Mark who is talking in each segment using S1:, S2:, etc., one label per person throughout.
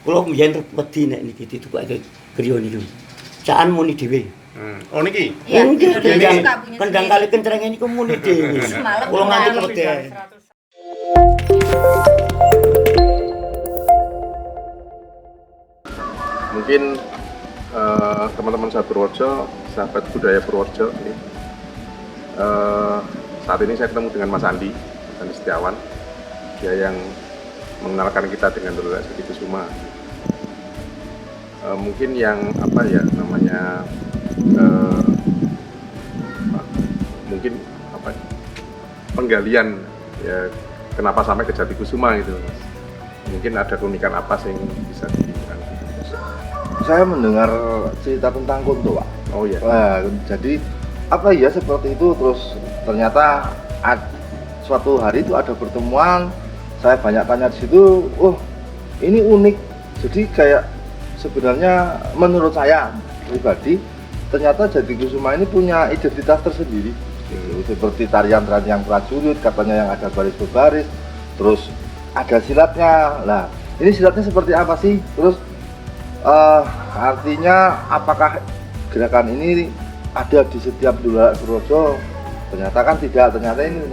S1: Kula mbiyen wedi nek niki ditukake griya niku. Caan muni dhewe.
S2: Oh niki.
S3: Iya,
S1: Nggih,
S3: Indonesia
S1: kendang kali kencerenge niku muni dhewe.
S3: Semalam
S1: Kula nganti
S3: kemarin.
S1: keweden.
S2: Mungkin teman-teman sahabat Purworejo, sahabat budaya Purworejo ini saat ini saya ketemu dengan Mas Andi Setiawan. Dia yang mengenalkan kita dengan Dolalak Jatikusuma. Mungkin yang apa ya namanya mungkin apa penggalian ya kenapa sampai ke Jatikusuma gitu. Mungkin ada keunikan apa sih yang bisa diberikan?
S4: Saya mendengar cerita tentang Kunto, Pak.
S2: Oh iya.
S4: Nah, jadi apa ya seperti itu, terus ternyata suatu hari itu ada pertemuan, saya banyak tanya di situ, oh ini unik. Jadi kayak sebenarnya menurut saya pribadi ternyata Jatikusuma ini punya identitas tersendiri. Seperti tarian-tarian prajurit, katanya yang ada baris berbaris, terus ada silatnya. Nah, ini silatnya seperti apa sih? Terus artinya apakah gerakan ini ada di setiap Dolalak Purworejo? Ternyata kan tidak, ternyata ini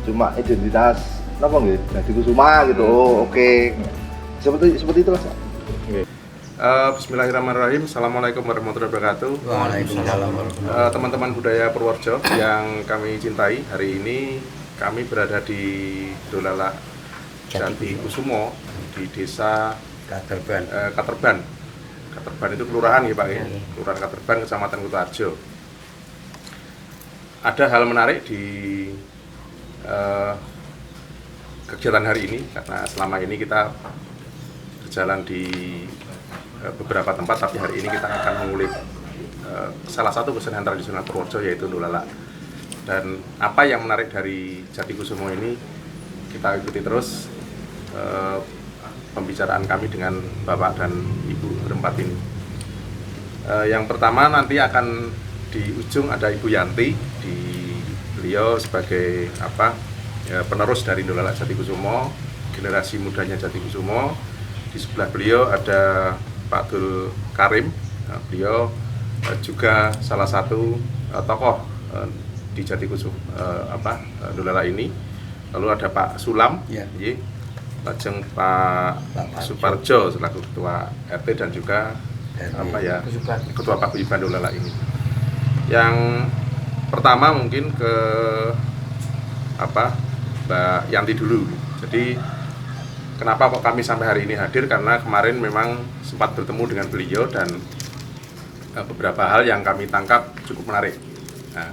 S4: cuma identitas apa nggih Jatikusuma gitu. Oh, oke. Seperti itulah.
S2: Bismillahirrahmanirrahim. Assalamualaikum warahmatullahi wabarakatuh.
S1: Waalaikumsalam.
S2: Teman-teman budaya Purworejo yang kami cintai, hari ini kami berada di Dolalak Jatikusuma di desa Katerban. Katerban itu kelurahan ya Pak ya. Kelurahan Katerban, Kecamatan Kutoarjo. Ada hal menarik di kegiatan hari ini karena selama ini kita berjalan di beberapa tempat, tapi hari ini kita akan mengulik salah satu kesenian tradisional Purworejo yaitu Dolalak. Dan apa yang menarik dari Jatikusuma ini kita ikuti terus pembicaraan kami dengan Bapak dan Ibu berempat ini. Yang pertama nanti akan di ujung ada Ibu Yanti, beliau sebagai penerus dari Dolalak Jatikusuma, generasi mudanya Jatikusuma. Di sebelah beliau ada Pak Dul Karim, beliau juga salah satu tokoh di Jatikusuma Dolalak ini. Lalu ada Pak Sulam, lajeng Pak Suparjo selaku Ketua RT dan juga Ketua Paguyuban Dolalak ini. Yang pertama mungkin ke Mbak Yanti dulu. Jadi kenapa kok kami sampai hari ini hadir, karena kemarin memang sempat bertemu dengan beliau dan beberapa hal yang kami tangkap cukup menarik. Nah,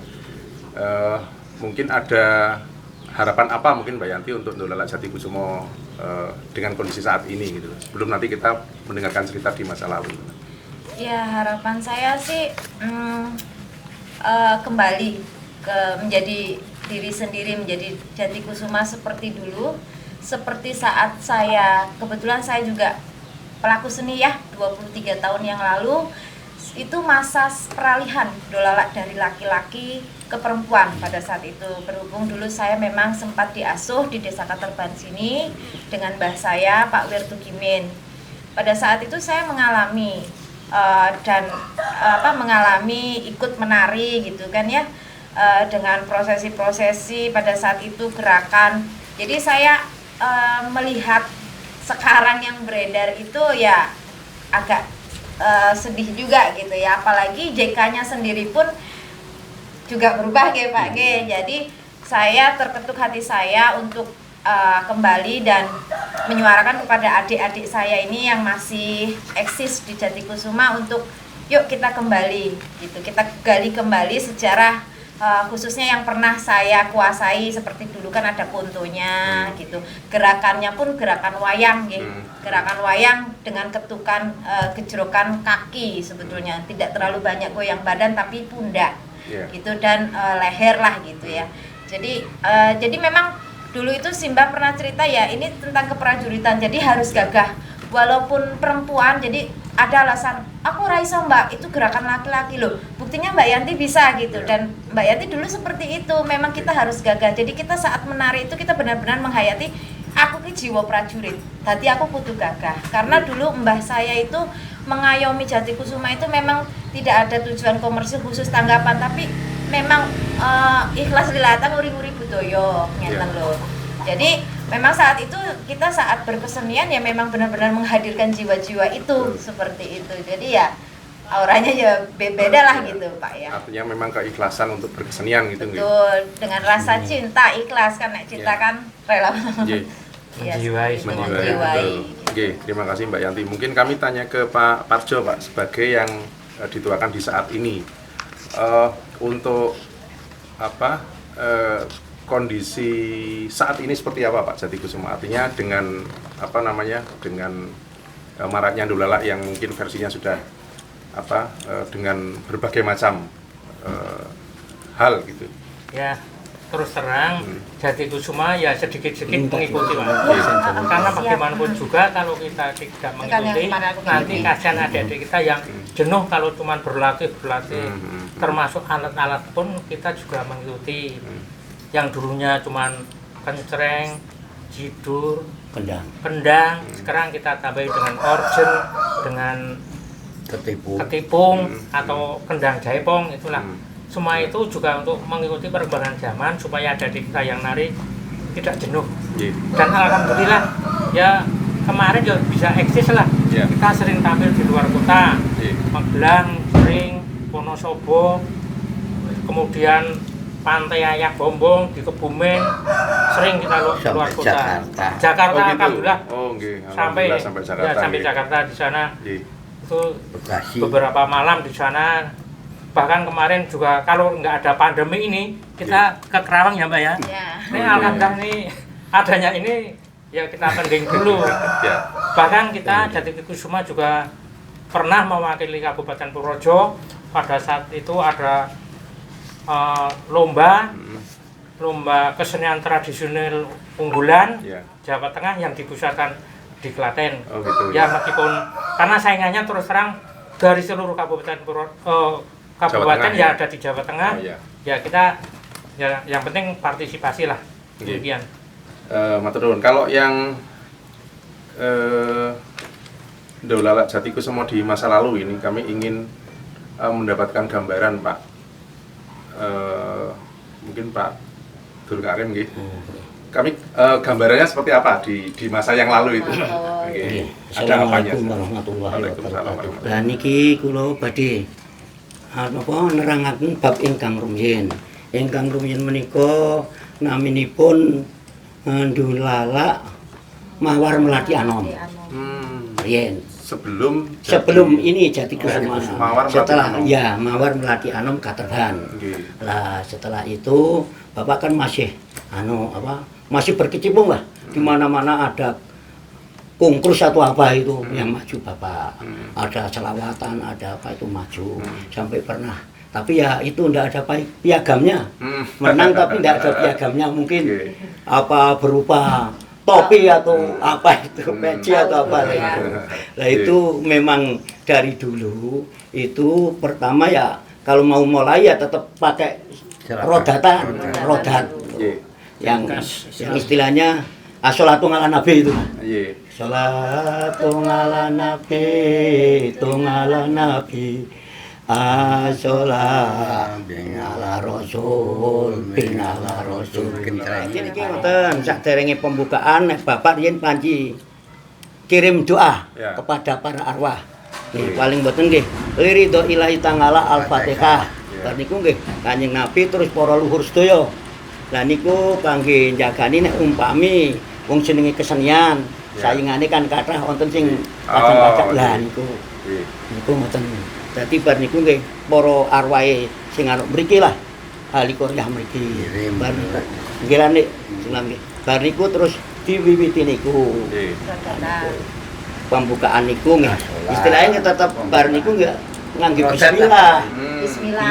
S2: mungkin ada harapan apa mungkin Mbak Yanti untuk Dolalak Jatikusuma dengan kondisi saat ini gitu, sebelum nanti kita mendengarkan cerita di masa lalu.
S3: Ya, harapan saya sih kembali menjadi diri sendiri, menjadi Jatikusuma seperti dulu, seperti saat kebetulan saya juga pelaku seni ya, 23 tahun yang lalu, itu masa peralihan Dolalak dari laki-laki ke perempuan pada saat itu. Berhubung dulu saya memang sempat diasuh di desa Katerban sini dengan mbah saya, Pak Wirtugimin. Pada saat itu saya mengalami mengalami ikut menari gitu kan ya, dengan prosesi-prosesi pada saat itu, gerakan. Jadi saya melihat sekarang yang beredar itu ya agak sedih juga gitu ya, apalagi JK-nya sendiri pun juga berubah ya Pak G. Jadi saya terketuk hati saya untuk kembali dan menyuarakan kepada adik-adik saya ini yang masih eksis di Jatikusuma untuk yuk kita kembali gitu, kita gali kembali sejarah khususnya yang pernah saya kuasai, seperti dulu kan ada Kuntonya gitu, gerakannya pun gerakan wayang gitu. Gerakan wayang dengan ketukan gejrokan kaki, sebetulnya tidak terlalu banyak goyang badan tapi pundak gitu, dan leher lah gitu ya. Jadi memang dulu itu Simba pernah cerita ya, ini tentang keprajuritan, jadi harus gagah walaupun perempuan. Jadi ada alasan, aku raiso Mbak, itu gerakan laki-laki loh, buktinya Mbak Yanti bisa gitu. Dan Mbak Yanti dulu seperti itu, memang kita harus gagah. Jadi kita saat menari itu kita benar-benar menghayati aku ki jiwa prajurit. Tadi aku kudu gagah. Karena dulu mbah saya itu mengayomi Jatikusuma itu memang tidak ada tujuan komersil khusus tanggapan, tapi memang ikhlas lilatan uri-uri budaya ngeten lho. Jadi memang saat itu kita saat berkesenian ya memang benar-benar menghadirkan jiwa-jiwa itu seperti itu. Jadi ya auranya ya beda lah gitu Pak ya.
S2: Artinya memang keikhlasan untuk berkesenian gitu.
S3: Betul, dengan rasa cinta ikhlas kan, cinta kan rela.
S5: Menjiwai semua.
S2: Betul. Oke, terima kasih Mbak Yanti. Mungkin kami tanya ke Pak Parjo Pak, sebagai yang dituakan di saat ini. Untuk apa kondisi saat ini seperti apa Pak Jatikusuma? Artinya dengan apa namanya, dengan maraknya Ndolala yang mungkin versinya sudah apa dengan berbagai macam hal gitu.
S5: Ya, terus terang Jatikusuma ya sedikit-sedikit mengikuti Pak.
S3: Karena
S5: Karena bagaimanapun juga kalau kita tidak mengikuti, nanti kasihan adik-adik kita yang jenuh kalau cuma berlatih. Termasuk alat-alat pun kita juga mengikuti. Yang dulunya cuma kencreng, jidur, kendang, sekarang kita tambahin dengan orjen, dengan ketipung atau kendang jaipong, itulah. Semua itu juga untuk mengikuti perkembangan zaman supaya ada kita yang nari tidak jenuh. Dan alhamdulillah ya kemarin juga bisa eksis lah. Kita sering tampil di luar kota, Magelang, sering Wonosobo, kemudian Pantai Ayak Bombong di Kebumen, sering kita luar kota. Jakarta
S2: gitu.
S5: alhamdulillah.
S2: Sampai Jakarta.
S5: Ya, sampai Jakarta di sana. Itu
S1: Bekasi.
S5: beberapa malam di sana. Bahkan kemarin juga kalau nggak ada pandemi ini kita ke Kerawang ya Mbak ya. Ini alhamdulillah nih adanya ini ya kita tending dulu. Bahkan kita Jatikusuma juga pernah mewakili Kabupaten Purworejo. Pada saat itu ada lomba kesenian tradisional unggulan Jawa Tengah yang dipusatkan di Klaten. Ya meskipun karena saingannya terus terang dari seluruh kabupaten kabupaten ya ada di Jawa Tengah. Ya kita ya yang penting partisipasi lah. Demikian.
S2: Matur nuwun. Kalau yang Ndolala Jatikusuma di masa lalu ini kami ingin mendapatkan gambaran Pak, mungkin Pak Dul Karim gitu. Kami gambarannya seperti apa di masa yang lalu itu? Ada apanya?
S1: Assalamualaikum warahmatullahi wabarakatuh. Lah niki kula badhe napa nerangaken bab ingkang rumiyin. Ingkang rumiyin menika naminipun Ndolala Mawar Melati Anom. Riyen. Sebelum ini Jatikusuma. Setelah ya Mawar Melati Anom katerban. Lah setelah itu Bapak kan masih masih berkecimpung lah, di mana-mana ada kongkurs atau apa itu yang maju Bapak, ada selawatan, ada apa itu maju, sampai pernah. Tapi ya itu ndak ada piagamnya, menang tapi ndak ada piagamnya, mungkin apa berupa topi atau apa itu, peci atau apa itu. Nah itu memang dari dulu itu pertama ya kalau mau mulai ya tetap pakai rodat yang istilahnya as-sholatu ala nabi itu. Sholatu ala nabi, ala nabi, as-sholatu ala rasul, ala rasul. Ini ngoten saderenge pembukaan Bapak riyen panji kirim doa kepada para arwah. Nggih paling mboten nggih liridho ilahi ta'ala al-Fatihah. Bar niku nggih Kanjeng Nabi terus para luhur sedaya. Lah niku kangge njagani nek umpami wong jenenge kesenian, saingane kan kathah wonten sing kadang-kadang lah niku. Niku ngoten. Dadi bar niku nggih para arwahe sing arep mriki lah ahli koryah mriki. Bar niku nggih lan nek nggih. Bar niku terus diwiwiti niku. Pembukaan niku nggih. Istilahnya tetep bar niku nggih ngangge bismillah. Bismillah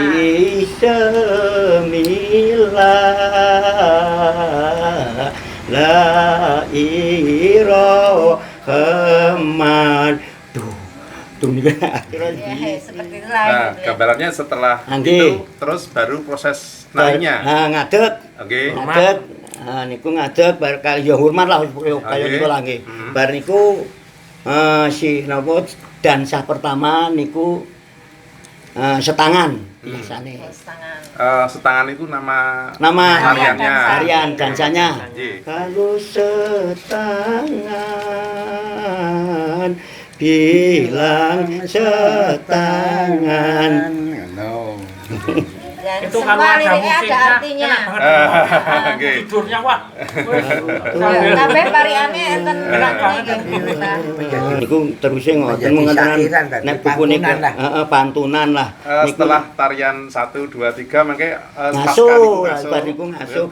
S1: la ilaha
S3: seperti itulah.
S2: Nah, gambarannya setelah itu terus baru proses naiknya.
S1: Nah, ngadeg.
S2: Oke.
S1: Ngadeg Niku ngadeg bar kali ya hormat lah kaya niku lah nggih. Bar niku si napa dansa pertama niku setangan biasane.
S3: Setangan.
S2: Setangan itu nama
S1: Tarian
S2: tariannya.
S1: dansanya.
S2: Nggih.
S1: Kalau setangan bilang setangan.
S3: Dan
S5: Itu
S3: semua
S5: kalau ada
S3: liriknya ada
S5: musiknya,
S3: artinya.
S5: enak banget.
S2: Nggih.
S5: Tidurnya wah.
S3: Kabeh variane enten
S5: Enak banget.
S1: Niku terus ngoten
S6: Menjadi
S1: mengentenan
S6: syairan tadi,
S1: nek buku niku
S6: pantunan lah.
S1: pantunan lah. Niku
S2: Setelah tarian 1 2 3 mangke
S1: ngaso, bar niku ngaso,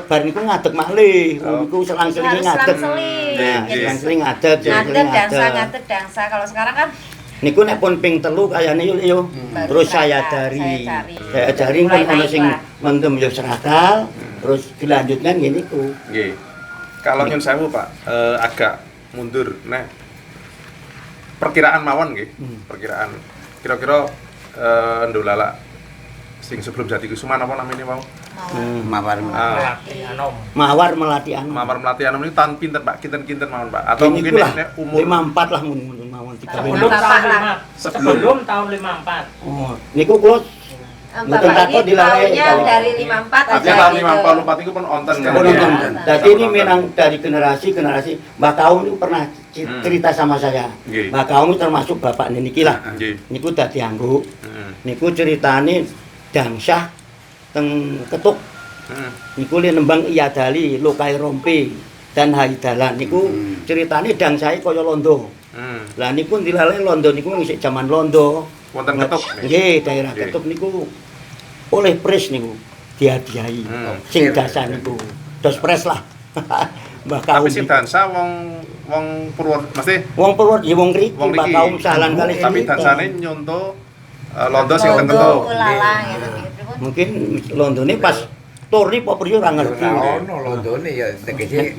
S1: bar niku ngadeg malih. Niku selang-seling
S3: Harus
S1: ngadeg.
S3: selang-seling.
S1: Nah,
S3: Jadi
S1: selang-seling ngadeg,
S3: ngadeg dansa. Kalau sekarang kan
S1: Niku nek pun ping 3 kayane yo. Terus saya dari
S3: Mulai
S1: kan ana
S3: naik
S1: sing
S3: lah.
S1: mendem yo serakal, terus dilanjutkan ngene niku.
S2: Nggih. Kalau nyun sewu Pak, agak mundur. Nah, perkiraan mawon nggih. Perkiraan. Kira-kira ndolala sing sebelum Jati Kusuma napa namine mau?
S6: Mawar.
S1: Mawar melati anu.
S2: Mawar Melati Anom ini tahun pinten Pak? Kinten-kinten mawon Pak. Atau mungkin nek umur
S1: 54 lah mun mawon 3.
S5: Sebelum tahun 54.
S1: Oh, niku kula mboten takut dilalai.
S3: dari 54
S2: artinya tahun 54 itu pun onten kan.
S1: Oh, nonton. Jadi ini memang dari generasi Mbak Kaum itu pernah cerita sama saya.
S2: Nggih.
S1: Mbak Kaum termasuk bapak niki lah.
S2: Nggih.
S1: Niku dadi angguk. Niku ceritane dangsah teng ketuk. Niku li nembang iya dali, lokai rompi dan haidalan. Niku ceritane dangsahe kaya londo. Lah niku dilalai londo niku isih jaman londo.
S2: Wonten ketuk.
S1: Nggih, daerah ketuk niku oleh pres niku dihadiahi. Sing dasar niku. Dos pres lah. Mbah Kaum.
S2: Tapi sing dansa wong Purwo mesti
S1: Wong Purwodadi wong mriki
S2: wong
S1: Mbah
S2: mriki.
S1: Kaum salan kali
S2: tapi
S1: cerita.
S2: dansane nyonto londo sing teng ketuk.
S1: Mungkin londone pas turni apa priyo ora ngerti.
S6: Ono londone ya tegese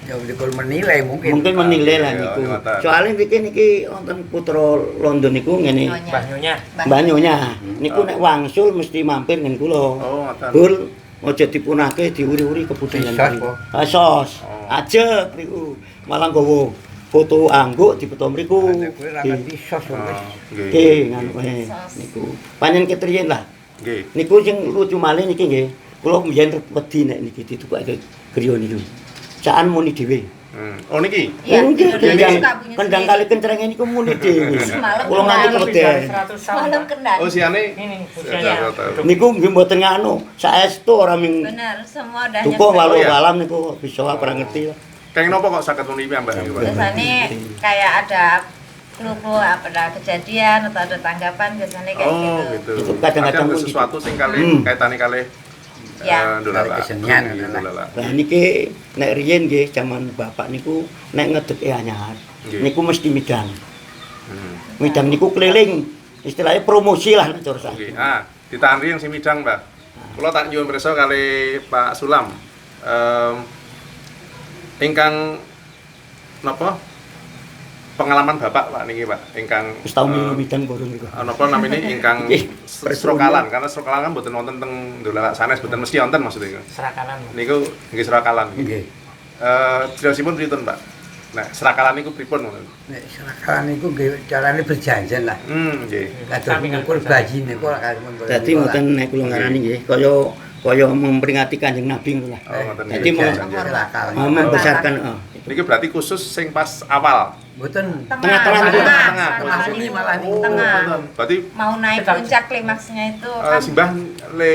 S6: ya dikul menilai mungkin.
S1: Mungkin menilai lah
S2: Iya,
S1: niku.
S2: ngoten.
S1: Soalnya niki wonten putra London niku ngene.
S5: Banyunya.
S1: Banyonya. Niku nek wangsul mesti mampir ngen kula.
S2: Oh, ngoten.
S1: Bul aja dipunake diuri-uri kebudayaan.
S6: Sos,
S1: mriku.
S6: Po.
S1: Sos.
S2: Oh.
S1: Ajeg niku. Malah nggawa foto angguk dibeto mriku.
S6: Kowe ra ngerti sos wis.
S2: Nggih.
S1: Nggih, ngono wae niku. Panjen ketriyen lah.
S2: Nggih.
S1: Niku sing lucu malih niki nggih. Kula mbiyen wedi nek niki ditukake griya niku. Saan muni dhewe.
S2: Oh niki.
S3: Iya,
S1: Nggih,
S3: ini
S1: kendang kali kencerenge niku muni dhewe.
S3: Semalam
S1: Kula nganti
S3: kendang.
S1: keweden.
S5: 100 tahun.
S3: Malam kendang.
S2: Oh siane
S5: Ini
S2: Ya,
S5: usianya.
S1: Niku nggih mboten nganu, saestu ora ming
S3: Benar, semua udah
S1: dukuh
S3: nyampe.
S1: walau
S2: Oh, iya.
S1: alam niku bisa ora ngerti.
S2: Keng nopo kok saged muni piyambak niku Pak?
S3: Biasanya kayak ada clue-clue apa ada kejadian atau ada tanggapan biasanya kayak
S2: Oh
S3: gitu.
S2: gitu.
S1: Itu kadang-kadang
S2: Ada
S1: pun
S2: sesuatu sing kali kaitane kali
S3: Ya.
S2: ndolala.
S6: Kali kesenian,
S2: Iya,
S6: adalah.
S2: ndolala.
S1: Lah niki nek riyen nggih jaman bapak niku nek ngedeke anyar.
S2: Nggih.
S1: Niku mesti midang.
S2: Hmm.
S1: Midang niku keliling. Istilahnya promosi lah nek cara
S2: Oke,
S1: saya.
S2: ditahan yang si midang, Mbak. Kula tak nyuwun pirsa kali Pak Sulam. Ingkang napa? Pengalaman Bapak Pak niki, Pak. Ingkang
S1: Wis tau milu midang bareng niku.
S2: napa namine ingkang
S1: Nggih,
S2: srokalan, karena srokalan kan mboten wonten teng ndolala sanes, mboten mesti wonten maksudnya.
S5: Serakalan.
S2: Niku nggih srokalan.
S6: Nggih.
S2: Criosipun pripun, Pak? Nah, serakalan niku pripun ngoten?
S6: Nek serakalan niku nggih carane berjanjian lah.
S2: Nggih.
S6: Kados ngukur baji niku ora kaya ngono.
S1: Dadi ngoten nek kula ngarani nggih kaya memperingati Kanjeng Nabi ngono lah.
S2: Oh, ngoten.
S1: Dadi mau
S6: serakalan.
S1: membesarkan
S2: Niki berarti khusus sing pas awal.
S6: Mboten
S1: Tengah-tengah niku.
S6: Tengah sini malah niku.
S3: Tengah.
S2: Berarti
S3: Mau naik puncak klimaksnya itu kan
S2: Simbah le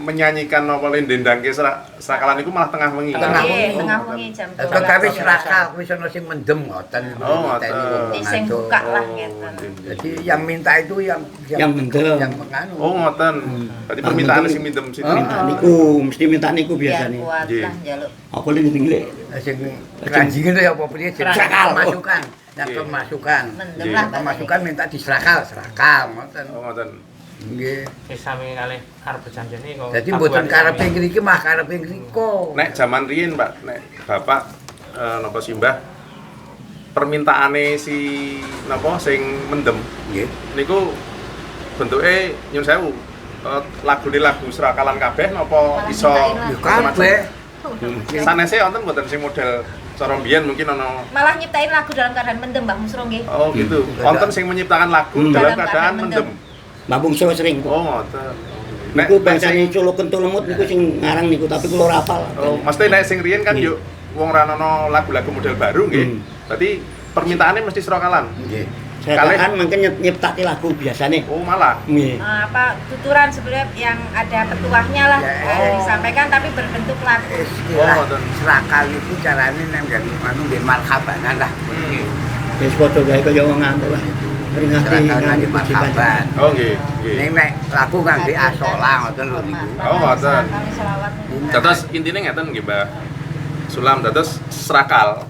S2: menyanyikan napa le ndendangke serakalan iku malah tengah wengi.
S6: Tengah wengi.
S3: Iya, tengah wengi jam 12.
S6: Tetapi serakal kuwi sono sing mendem ngoten.
S2: Oh, ngoten.
S3: Di sing buka lah gitu.
S6: Jadi yang minta itu yang
S1: mendem.
S6: yang menganu.
S2: Oh, ngoten. Berarti permintaan sing minjem situ.
S1: minta niku, mesti minta niku
S3: Biar
S1: biasane.
S3: kuat
S2: Nggih.
S3: lah jaluk.
S1: Apa lagi ngeling
S6: Sing keranjing itu ya apa piye
S5: Serakal.
S6: masukan. Yang
S2: Nggih.
S6: kemasukan.
S3: Mendem
S2: Nggih.
S3: lah
S6: Pemasukan minta diserakal, serakal ngoten.
S2: Oh, ngoten.
S6: Nggih.
S5: Wis sami kalih arep berjanjene kok.
S6: Jadi mboten karepe ngriki mah karepe ngriko.
S2: Nek zaman riyin, Pak, nek Bapak napa Simbah permintaane si napa sing mendem
S6: Nggih.
S2: niku bentuke nyun sewu lagune lagu serakalan kabeh napa iso
S3: Malah mintain
S6: Ya kabeh.
S2: Sanese wonten mboten sing model cara mbiyen mungkin ono.
S3: Malah nyiptain lagu dalam keadaan mendem Mbah Musro nggih.
S2: Oh gitu. Wonten sing menciptakan lagu dalam keadaan mendem.
S1: Mbak Bungsu sering.
S2: Oh ngoten.
S1: Niku bangsane Colo Kentul Lemut niku sing ngarang niku tapi kula ora hafal.
S2: Oh, mesti nek sing riyen kan yuk wong ra ono lagu-lagu model baru nggih. Berarti permintaannya mesti serokalan.
S6: Nggih.
S1: Saya kan mungkin nyiptake lagu biasane.
S2: Oh malah.
S1: Nggih.
S3: Apa tuturan sebenarnya yang ada petuahnya lah disampaikan tapi berbentuk lagu.
S6: Istilah serakal itu carane nang anu nggih marhabanan lah.
S1: Wis padha gawe kaya wong anu lah. Peringati
S6: Nggih marhaban.
S2: Oh nggih, nggih.
S6: Ning nek lagu kangge asola ngoten lho niku.
S2: Oh, ngoten.
S3: Kami selawat.
S2: Dados intine ngeten nggih Mbah Sulam, dados serakal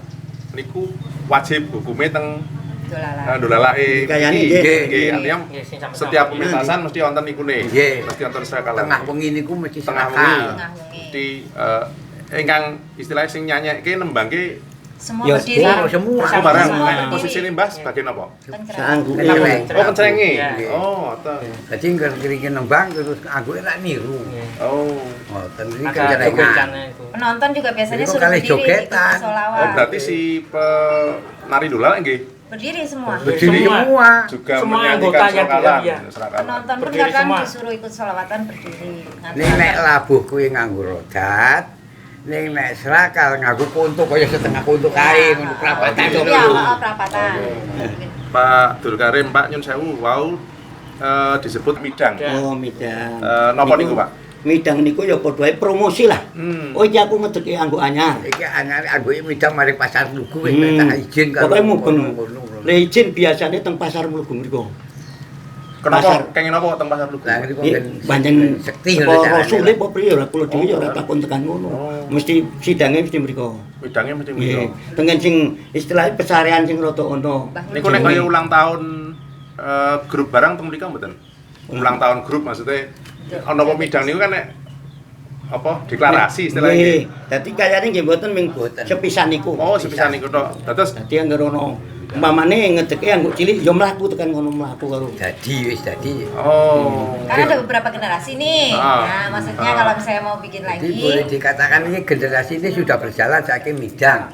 S2: niku wajib hukume teng
S3: Dolala.
S2: dolalake.
S1: Kayane
S2: iki.
S1: nggih.
S2: Nggih, artinya
S5: Nggih, sing sampeyan.
S2: setiap pementasan mesti wonten ikune.
S6: Nggih.
S2: Mesti wonten serakal.
S6: Tengah wengi niku mesti
S2: Tengah
S6: serakal.
S2: wengi.
S3: Tengah wengi.
S2: Di ingkang istilahnya sing nyanyekke nembangke
S3: Semua
S1: Ya,
S3: berdiri.
S6: semua.
S2: aku barang
S3: Semua
S2: posisine
S3: berdiri.
S2: Mbah sebagai napa?
S1: Saanggupe.
S6: Kenceleng.
S2: Oh kencengi.
S5: Ya.
S2: Oh, ngoten.
S6: Dadi ngeringin nembang terus aku enak niru.
S2: Oh.
S6: Ngoten iki
S5: Ada
S6: kencengan.
S5: jogetannya itu.
S3: Penonton juga biasanya
S6: Jadi kok
S3: suruh
S6: kali
S3: berdiri
S6: jogetan.
S3: ikut sholawat.
S2: Oh, berarti si penari dolal nggih
S3: Berdiri semua.
S6: Berdiri
S5: Semua.
S6: semua.
S2: juga
S5: Semua
S2: menyanyikan
S5: anggota yang
S2: serakalan.
S5: diam, ya.
S2: Serakalan.
S3: Penonton pun
S5: Berdiri
S3: kadang
S5: semua.
S3: disuruh ikut sholawatan berdiri.
S6: Ning nek labuh kuwi nganggo rodat, ning nek serakal nganggo kuntuk kaya setengah kuntuk kae ngono prapatan
S2: Oh,
S3: Iya,
S6: lho.
S3: perapatan.
S2: Pak Dur Karim, Pak Nyun Sewu, wau disebut midang.
S1: Oh, midang.
S2: Napa niku, Pak?
S1: Midang niku ya padha wae promosi lah. Oh, iki aku ngedeki anggo anyar.
S6: Iki anyar anggo midang mari pasar Lugu wis tak izin karo.
S1: Pokoke mungkin.
S6: ngono.
S1: Le izin biasane teng pasar Mlugu mriku.
S2: Kenapa
S1: Pasar.
S2: kenging napa teng pasar Lugu?
S6: Lah ngriko
S1: Pancen
S6: sekti
S1: apa
S6: ngono carane.
S1: rasule apa priye ora kula dhewe ya ora
S2: Oh,
S1: takon tekan ngono.
S2: Oh.
S1: Mesti sidange mesti mriku.
S2: Midangnya mesti
S1: Nggih.
S2: mriku.
S1: Tengen sing istilahnya pesarean sing rada ono.
S2: Niku nek kaya ulang tahun grup barang teng mriko mboten? Ulang tahun grup maksudnya ana apa midang niku kan nek apa deklarasi istilahnya.
S1: Nggih. Dadi kayane nggih mboten ming
S6: Mboten.
S1: sepisan niku.
S2: Oh, sepisan niku tok. Dados
S1: Dadi anggere ono umpamane ngedeke anggo cilik ya mlaku tekan ngono mlaku karo.
S6: Dadi wis dadi.
S2: oh.
S3: Karena ada beberapa generasi nih.
S2: Ah.
S3: Nah, maksudnya
S2: Ah.
S3: kalau misalnya mau bikin
S6: Jadi boleh
S3: lagi,
S6: dikatakan ini generasi ini sudah berjalan saking midang.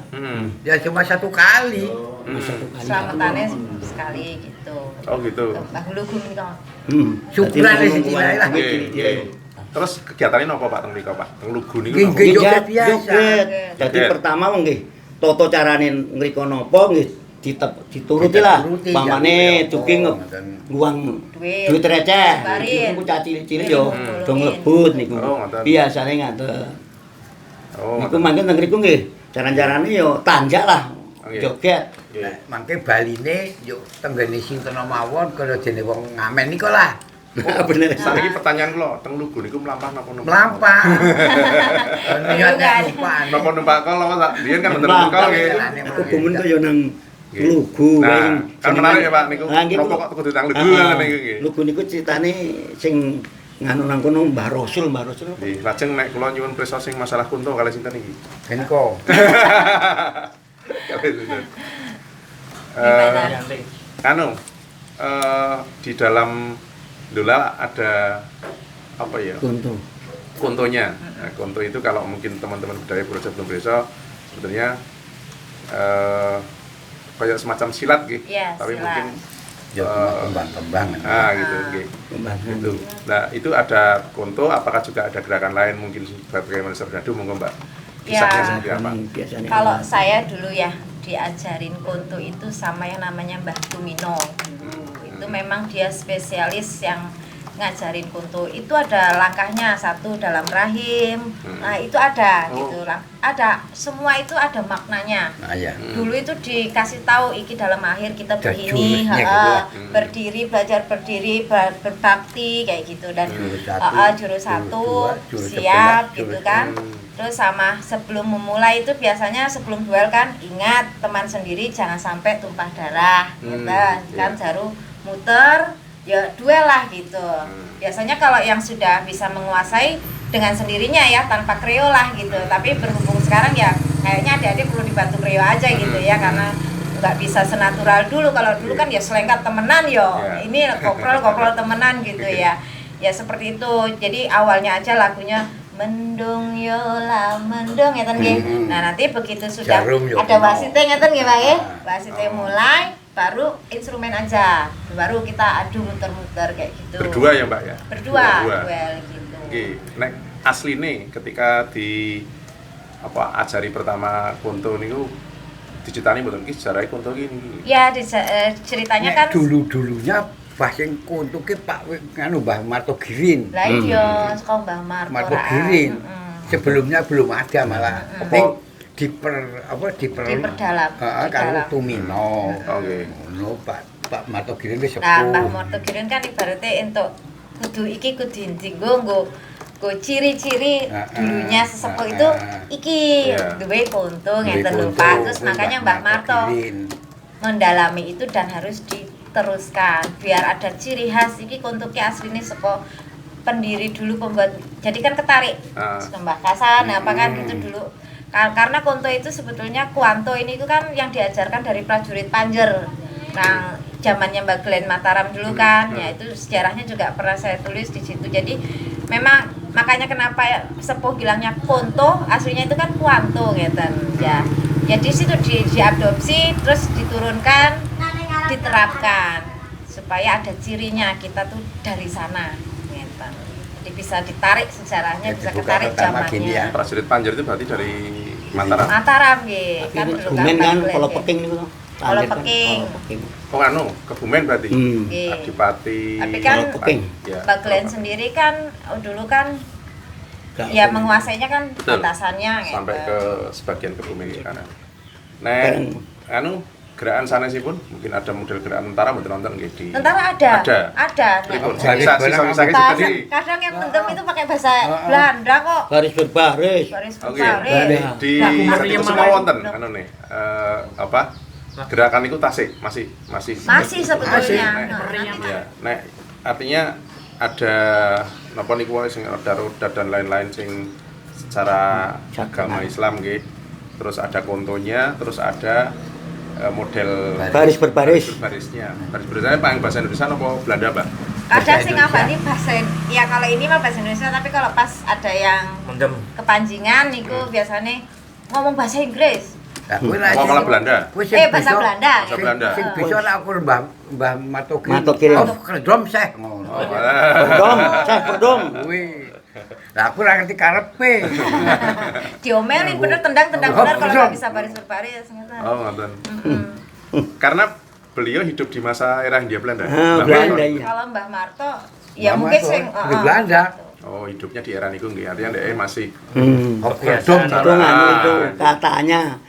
S6: Ya cuma satu kali.
S1: Satu kali.
S3: selamatannya sekali gitu.
S2: Oh gitu.
S3: Mbah Lugu menika.
S6: Syukuran
S1: Dadi
S6: di sini
S1: ngono
S6: lah.
S1: kuwi
S2: Nggih,
S1: cilik.
S2: nggih. Terus kegiatannya napa Pak teng mriko, Pak? Teng Lugu niku
S6: Nggih,
S2: napa?
S6: nggih. Joget
S1: Joget,
S6: biasa.
S1: joget. Dadi
S2: Joget.
S1: pertama nggih tata carane ngriko napa nggih dituruti lah.
S6: Dituruti,
S1: Umpamane
S6: ya.
S1: duki nguang
S3: Duit.
S1: duit receh.
S3: Barin.
S1: Niku cah cilik-cilik yo
S3: Hmm.
S1: do nglebut niku.
S2: Oh, ngoten.
S1: Biasane ngaten.
S2: Oh.
S1: Niku mangke teng mriku nggih. Cara-carane yo tanjak lah.
S2: Nggih.
S1: Joget.
S2: Nggih.
S6: Mangke baline yuk tenggene sinten mawon kaya dene wong ngamen niku lah.
S1: Bener.
S2: Saiki pertanyaan kula, teng Lugu niku mlampah napa numpak?
S6: Melampah. Niat
S3: Bukan.
S6: numpak.
S2: Napa numpak kol apa Pak? Biyen kan mboten numpak kol nggih.
S1: Aku gumun kaya nang
S2: Nggih.
S1: Lugu
S2: Nah,
S1: wae.
S2: kan menarik ya Pak niku.
S1: Nah, nggih,
S2: Napa
S1: kula-
S2: kok kudu tang Lugu
S1: Ah,
S2: kan niku nggih.
S1: Lugu niku critane sing nganu nang kono Mbah Rasul.
S2: Nggih, lajeng nek kula nyuwun prisa sing masalah kunto kalih sinten iki?
S6: Genko.
S2: Kalih sinten?
S3: Gimana?
S5: Yanti.
S2: Anu di dalam dola ada apa ya?
S1: Kunto.
S2: Kontonya. Nah, konto itu kalau mungkin teman-teman budaya Purworejo belum bisa sebetulnya kayak semacam silat gitu.
S3: Iya,
S2: Tapi
S3: silat.
S2: mungkin
S6: Ya kembang-kembang.
S2: gitu nggih.
S1: Kembangan.
S2: Gitu. Nah, itu ada konto apakah juga ada gerakan lain mungkin bagaimana Serdadu monggo Mbak. Kisahnya
S3: Ya.
S2: seperti apa?
S1: Biasanya
S3: Kalau saya dulu ya diajarin konto itu sama yang namanya Mbah Tumino. Itu memang dia spesialis yang ngajarin konto. Itu ada langkahnya, satu dalam rahim. Nah, itu ada
S2: Oh.
S3: gitu lah. Ada, semua itu ada maknanya.
S6: Nah ya.
S3: Dulu itu dikasih tahu iki dalam akhir kita
S6: Ada
S3: begini,
S6: jurusnya gitu ya.
S3: berdiri, belajar berdiri, berbakti kayak gitu dan
S6: Jurus satu,
S3: jurus
S6: jurus
S3: satu,
S6: dua, jurus
S3: siap
S6: 11,
S3: gitu
S6: jurus
S3: kan. Terus sama sebelum memulai itu biasanya sebelum duel kan ingat teman sendiri jangan sampai tumpah darah, gitu kan baru muter ya duel lah gitu. Biasanya kalau yang sudah bisa menguasai dengan sendirinya ya tanpa kreo lah gitu. Tapi berhubung sekarang ya kayaknya adik-adik perlu dibantu kreo aja gitu ya karena nggak bisa senatural dulu. Kalau dulu kan ya selengkat temenan yo.
S2: Ya.
S3: Ini koprol temenan gitu ya. Ya seperti itu. Jadi awalnya aja lagunya mendung yola mendung ngeten nggih. Nah, nanti begitu sudah
S6: Jarum yo
S3: ada
S6: kena.
S3: wasite ngeten nggih Pak nggih. Wasite mulai baru instrumen aja. Baru kita adu muter-muter kayak gitu.
S2: Berdua ya Mbak ya?
S3: Berdua,
S2: Berdua.
S3: duel gitu.
S2: Oke, nek asline ketika di ajari pertama konto niku dicitani mboten iki sejarah konto iki.
S3: Ya, ceritanya kan
S6: dulu-dulunya bahasa konto ki Pak nganu Mbah Martogirin.
S3: lah iya saka Mbah Marto.
S6: Martogirin. Sebelumnya belum ada malah. Ning
S3: Diperdalam.
S6: Karo Tumino.
S2: Oke.
S6: Ngono Pak Martogirin wis
S3: Nah,
S6: sepuh.
S3: Mbah Martogirin kan ibaratnya entuk kudu iki kudu nggo ciri-ciri dulunya sesepuh itu iki
S2: Iya.
S3: duwe konto
S6: Duwe
S3: ngeten lho
S6: konto,
S3: Pak. Terus
S6: kuwi
S3: makanya
S6: Mbah
S3: Mbah Marto
S6: Martogirin.
S3: mendalami itu dan harus diteruskan biar ada ciri khas iki konto ki asline saka pendiri dulu pembuat. Jadi kan ketarik Mbah Kasan apa kan itu dulu. Karena konto itu sebetulnya kuanto ini itu kan yang diajarkan dari prajurit Panjer. Nah, zamannya Mbak Glenn Mataram dulu kan, ya itu sejarahnya juga pernah saya tulis di situ. Jadi memang makanya kenapa sepuh bilangnya konto, aslinya itu kan kuanto gitu ya. Ya di situ diadopsi terus diturunkan, diterapkan supaya ada cirinya kita tuh dari sana gitu. Jadi bisa ditarik sejarahnya,
S6: Ya,
S3: bisa
S6: dibuka
S3: ketarik
S6: pertama gini ya.
S3: zamannya.
S2: Prajurit Panjer itu berarti dari Mataram.
S3: Mataram nggih, kan dulu
S1: Kebumen kan
S3: Mbak Glenn,
S1: kalau
S3: nggih.
S1: peking niku.
S3: Kalau
S1: Tanjir kan,
S3: Peking.
S1: kalau Peking.
S2: Oh anu, Kebumen berarti.
S3: Nggih.
S2: Adipati.
S3: Tapi kan
S1: Kalau Peking.
S2: Ya.
S3: Mbak Glenn sendiri kan dulu kan
S1: Gak
S3: ya
S1: apa.
S3: menguasainya kan
S2: Betul.
S3: batasannya
S2: Sampai
S3: gitu.
S2: ke sebagian Kebumen ke kanan. Nek anu gerakan sanesipun mungkin ada model gerakan tentara mboten nonton nggih di.
S3: Tentara ada.
S2: Ada.
S3: Ada.
S2: Pripun?
S3: Nah,
S2: Sisa-sisa tadi.
S3: kadang yang mendem itu pakai bahasa Belanda kok.
S1: Baris berbaris.
S3: Baris
S2: Oke.
S3: berbaris.
S2: Di
S3: Nah,
S2: itu semua wonten anu nih. Gerakan itu tasik masih
S3: masih sebetulnya.
S2: Nek,
S3: Nah, nanti
S2: ya, nek artinya ada napa niku wae sing ada roda dan lain-lain sing secara agama Islam nggih. Terus ada kontonya, terus ada model
S1: Baris berbaris.
S2: barisnya. Baris barisnya paling bahasa Indonesia apa Belanda, Pak?
S3: kadang sih ngapani bahasa ya kalau ini mah bahasa Indonesia tapi kalau pas ada yang
S5: Mendem.
S3: kepanjingan niku biasanya ngomong bahasa Inggris.
S6: Lah kowe ra
S2: Oh, malah Belanda.
S6: kowe sing
S3: Bahasa
S6: bisa-
S3: Belanda.
S2: Bahasa Belanda.
S6: Sing bisa nek aku Mbah Martogirin.
S1: Martogirin.
S6: Oh, kredom seh ngono.
S1: Perdom, saya perdom.
S6: Kuwi. Lah aku ora ngerti karepe.
S3: Diomelin bener tendang-tendang
S6: Oh,
S3: bener kalau
S6: betul.
S3: nggak bisa baris-baris gitu.
S2: Oh, ngoten. Karena beliau hidup di masa era Hindia Belanda.
S1: Ah,
S2: Mbak
S1: Belanda
S2: Marto.
S1: iya.
S3: Kalau Mbah Marto ya
S6: Mbah
S3: mungkin
S6: Marto,
S3: sing
S6: di Belanda.
S2: Oh, hidupnya di era niku nggih. Artinya dia masih
S6: Oh, kredom.
S1: Itu nganu itu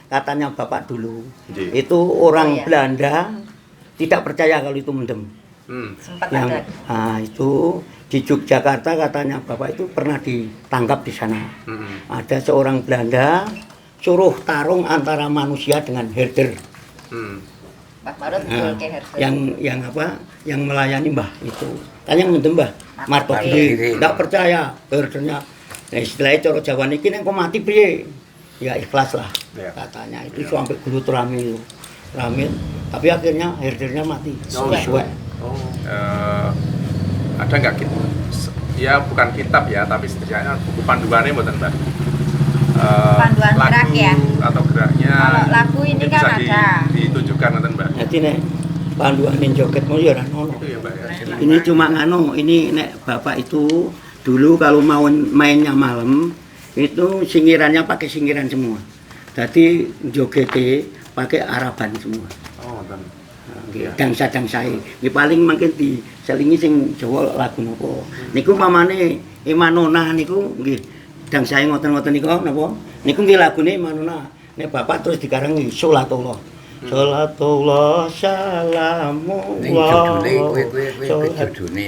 S1: katanya Bapak dulu.
S2: Nggih.
S1: Itu orang
S3: Oh, iya.
S1: Belanda tidak percaya kalau itu mendem.
S3: sempat
S1: Yang
S3: ada.
S1: itu di Yogyakarta katanya Bapak itu pernah ditangkap di sana.
S2: Hmm.
S1: Ada seorang Belanda suruh tarung antara manusia dengan herder.
S2: Hmm.
S3: Mbah Marto
S1: Nah,
S3: betul ke Herder.
S1: yang apa? Yang melayani Mbah itu. Tanya mendem Mbah. Martogirin.
S6: Martogirin.
S1: Tidak percaya herdernya. Nah, istilahnya cara Jawa niki nek kok mati piye? Ya ikhlas lah
S2: Ya.
S1: katanya. Itu sampai guru teramil. Teramil. Tapi akhirnya herdernya mati.
S2: Oh,
S1: Suwe.
S2: Oh, ada nggak gitu? Ya bukan kitab ya, tapi setidaknya buku panduannya mboten, Mbak.
S3: Panduan gerak
S2: lagu
S3: ya?
S2: atau geraknya.
S3: Kalau lagu ini
S2: mungkin
S3: kan
S2: bisa
S3: ada.
S2: ditunjukkan nanti, Mbak.
S1: Jadi nek panduan joget mau ya ora ono.
S2: Itu ya, Mbak ya.
S1: Ini cuma nganu, ini nek Bapak itu dulu kalau mau mainnya malam itu singirannya pakai singiran semua. Jadi jogetnya pakai Araban semua.
S2: Oh, ngoten.
S1: Nggih, dangsa-dangsai. Nggih paling mungkin diselingi sing Jawa lagu napa. Niku mamane Imanona niku nggih dangsae ngoten-ngoten niku napa? Niku nggih lagune Imanona. Nek Bapak terus dikarengi Sholatullah. Sholatullah salamullah.
S6: Ning judule kowe judune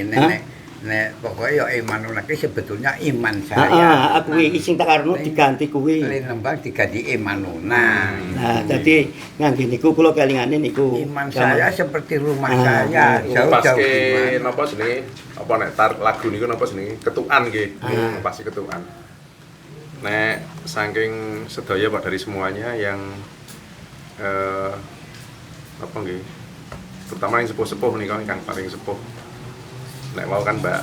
S6: nek pokoke ya iman lagi sebetulnya iman saya.
S1: Aku iki sing tak kareno diganti kuwi.
S6: Lain nembang diganti imanuna.
S1: Nah, dadi ngangge niku kula kelingane niku.
S6: Iman saya seperti rumah saya,
S2: Pas
S6: jauh-jauh
S2: ke
S6: iman.
S2: napa jenenge? Apa nek lagu niku napa jenenge? Ketukan nggih. Pasti ketukan. Nek saking sedaya Pak dari semuanya yang apa nggih? Terutama yang sepuh-sepuh nih kan paling sepuh. Nek mau kan Mbak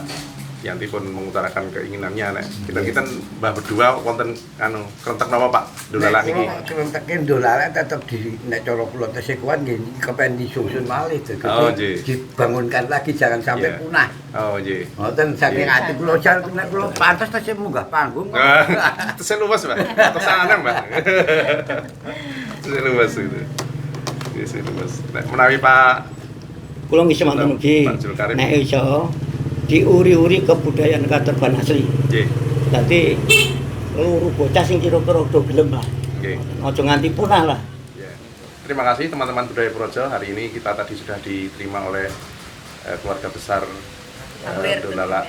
S2: Yanti pun mengutarakan keinginannya nek kita mbah berdua wonten anu krentek napa Pak Dolala niki.
S6: Krentekin Dolala tetep di nek cara kula tesih kuat nggih kepen disusun malih dadi
S2: Oh, nggih.
S6: dibangunkan lagi jangan sampai
S2: Iya.
S6: punah.
S2: Oh nggih.
S6: Ngoten saking ati kula jan nek kula pantes tesih munggah panggung.
S2: Saya luas Mbak. Kesana Mbak. Saya luas itu. Nggih, saya luas. Nek menawi Pak
S1: Kula nggih semanten ugi.
S2: Pak Julkarim.
S1: Nek iso diuri-uri kebudayaan Katerban asli.
S2: nggih.
S1: Dadi luru bocah sing kira-kira do gelem lah.
S2: Nggih.
S1: Aja nganti punah lah.
S2: Ya. Terima kasih teman-teman Budaya Projo. Hari ini kita tadi sudah diterima oleh keluarga besar Dolala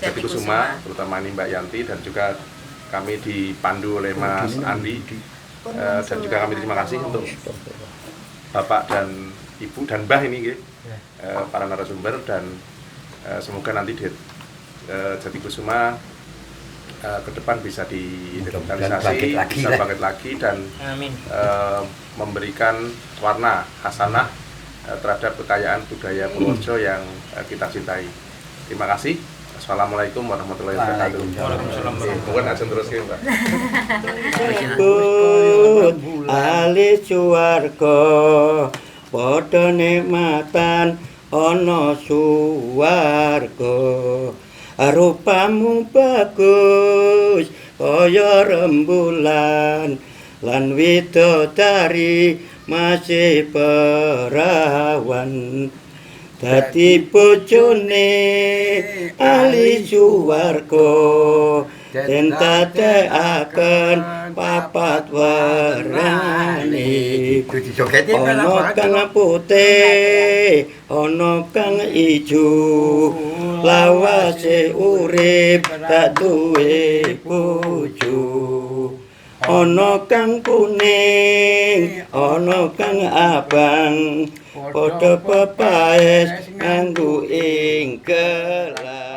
S2: Jati Kusuma, terutama ini Mbak Yanti dan juga kami dipandu oleh Mas Andi dan juga kami terima kasih untuk Bapak dan Ibu dan Mbah ini nggih, para narasumber dan semoga nanti Jati Kusuma ke depan bisa direvitalisasi, bisa bangkit lagi dan
S5: Amin.
S2: memberikan warna hasanah terhadap kekayaan budaya Purworejo yang kita cintai. Terima kasih. Assalamualaikum warahmatullahi wabarakatuh.
S5: Waalaikumsalam.
S2: Mungkin aja terus ya, Mbak.
S1: Pun ali suwarga padha nikmatan ana suwarga. Rupamu bagus kaya rembulan lan widodari masih perawan. Dadi bojone ali suwarga den dadekaken papat warnane. Ana kang putih, ana kang ijo, lawase urip tak duwe bojo. Ana kang kuning, ana kang abang, padha pepaes nganggo ing gelas.